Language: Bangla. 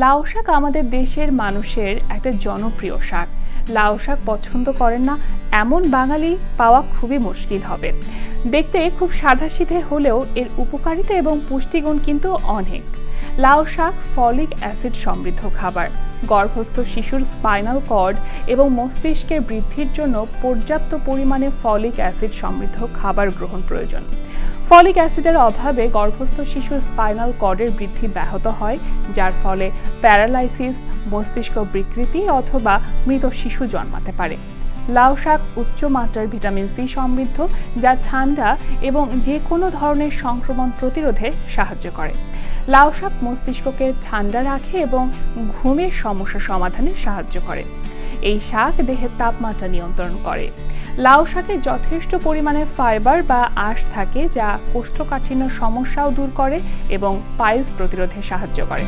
লাউ শাক আমাদের দেশের মানুষের একটা জনপ্রিয় শাক। লাউ শাক পছন্দ করেন না এমন বাঙালি পাওয়া খুবই মুশকিল হবে। দেখতে খুব সাদাসিধে হলেও এর উপকারিতা এবং পুষ্টিগুণ কিন্তু অনেক। লাউ শাক ফলিক অ্যাসিড সমৃদ্ধ খাবার। গর্ভস্থ শিশুর স্পাইনাল কর্ড এবং মস্তিষ্কের বৃদ্ধির জন্য পর্যাপ্ত পরিমাণে ফলিক অ্যাসিড সমৃদ্ধ খাবার গ্রহণ প্রয়োজন। ফলিক অ্যাসিডের অভাবে গর্ভস্থ শিশুর স্পাইনাল কর্ডের বৃদ্ধি ব্যাহত হয়, যার ফলে প্যারালাইসিস, মস্তিষ্ক বিকৃতি অথবা মৃত শিশু জন্মাতে পারে। লাউ শাক উচ্চ মাত্রার ভিটামিন সি সমৃদ্ধ, যা ঠান্ডা এবং যে কোনো ধরনের সংক্রমণ প্রতিরোধে সাহায্য করে। লাউ শাক মস্তিষ্ককে ঠান্ডা রাখে এবং ঘুমের সমস্যা সমাধানে সাহায্য করে। এই শাক দেহের তাপমাত্রা নিয়ন্ত্রণ করে। লাউ শাকে যথেষ্ট পরিমাণে ফাইবার বা আঁশ থাকে, যা কোষ্ঠকাঠিন্য সমস্যাও দূর করে এবং পাইলস প্রতিরোধে সাহায্য করে।